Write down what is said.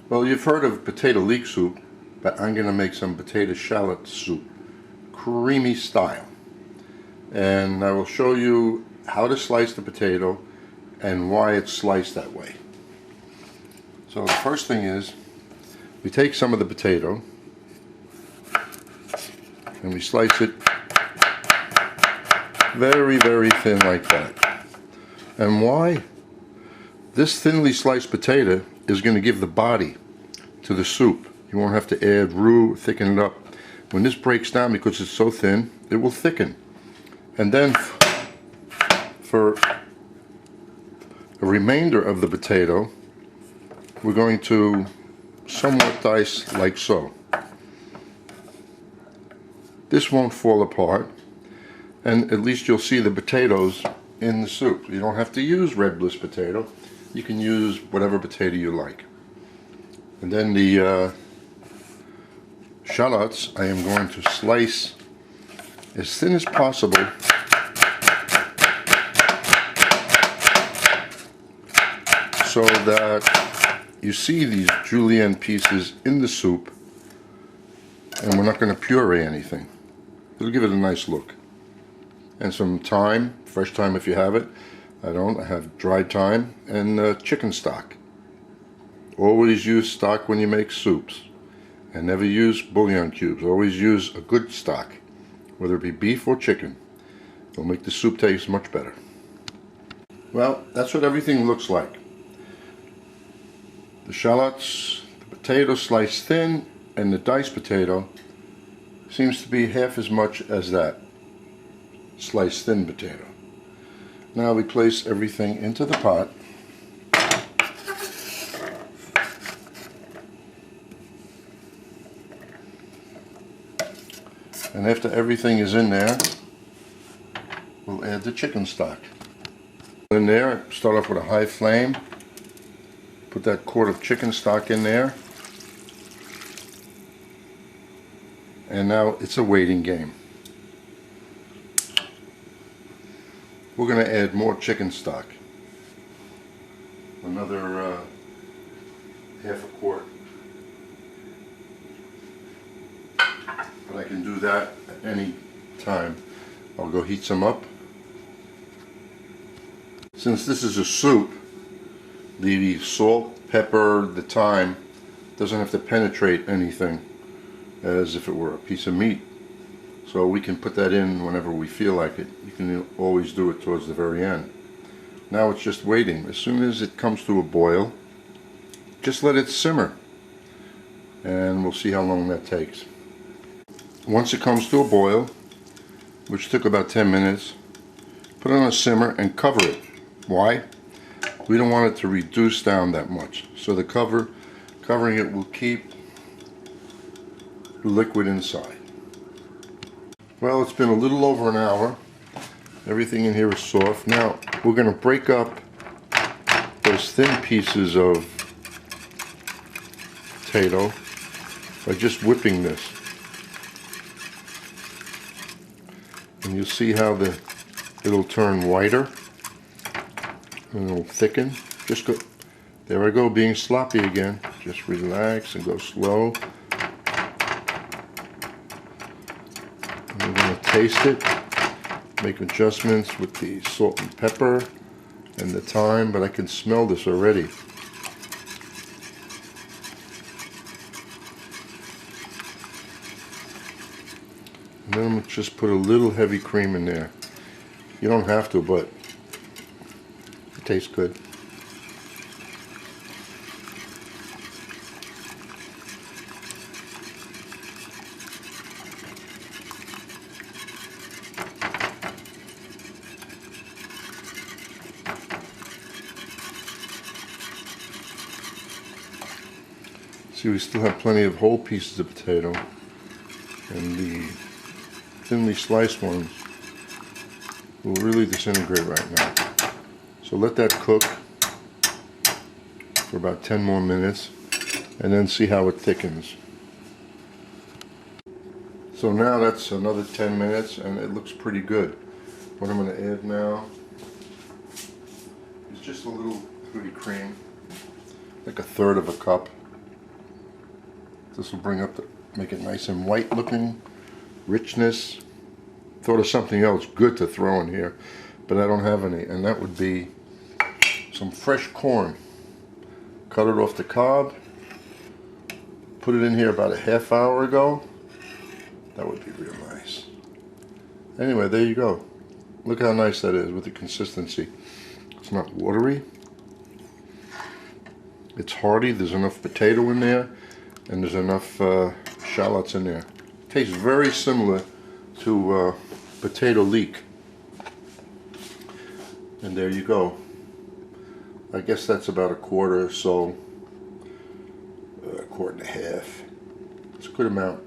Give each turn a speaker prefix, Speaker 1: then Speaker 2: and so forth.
Speaker 1: Well, you've heard of potato leek soup, but I'm going to make some potato shallot soup, creamy style. And I will show you how to slice the potato and why it's sliced that way. So the first thing is, we take some of the potato and we slice it very, very thin like that. And why? This thinly sliced potato is going to give the body to the soup. You won't have to add roux, thicken it up. When this breaks down, because it's so thin, it will thicken. And then for the remainder of the potato, we're going to somewhat dice like so. This won't fall apart, and at least you'll see the potatoes in the soup. You don't have to use red bliss potato. You can use whatever potato you like. And then the shallots I am going to slice as thin as possible, so that you see these julienne pieces in the soup, and we're not going to puree anything. It'll give it a nice look. And some thyme, fresh thyme if you have it. I don't. I have dried thyme and chicken stock. Always use stock when you make soups, and never use bouillon cubes. Always use a good stock, whether it be beef or chicken. It'll make the soup taste much better. Well, that's what everything looks like. The shallots, the potato sliced thin, and the diced potato seems to be half as much as that sliced thin potato. Now we place everything into the pot. And after everything is in there, we'll add the chicken stock. In there, start off with a high flame. Put that quart of chicken stock in there. And now it's a waiting game. We're going to add more chicken stock. Another half a quart. But I can do that at any time. I'll go heat some up. Since this is a soup, the salt, pepper, the thyme doesn't have to penetrate anything as if it were a piece of meat. So we can put that in whenever we feel like it. You can always do it towards the very end. Now it's just waiting. As soon as it comes to a boil, just let it simmer. And we'll see how long that takes. Once it comes to a boil, which took about 10 minutes, put it on a simmer and cover it. Why? We don't want it to reduce down that much. So the covering it will keep the liquid inside. Well, it's been a little over an hour. Everything in here is soft. Now we're going to break up those thin pieces of potato by just whipping this. And you'll see how it'll turn whiter and it'll thicken. Just go. There I go, being sloppy again. Just relax and go slow. I'm going to taste it, make adjustments with the salt and pepper and the thyme, but I can smell this already. And then I'm going to just put a little heavy cream in there. You don't have to, but it tastes good. See, we still have plenty of whole pieces of potato, and the thinly sliced ones will really disintegrate right now. So let that cook for about 10 more minutes and then see how it thickens. So now that's another 10 minutes and it looks pretty good. What I'm going to add now is just a little heavy cream, like a third of a cup. This will bring up make it nice and white looking, richness. Thought of something else good to throw in here, but I don't have any, and that would be some fresh corn. Cut it off the cob, put it in here about a half hour ago. That would be real nice. Anyway, there you go. Look how nice that is with the consistency. It's not watery. It's hearty. There's enough potato in there, and there's enough shallots in there. Tastes very similar to potato leek. And there you go. I guess that's about a quarter or so, a quart and a half. It's a good amount.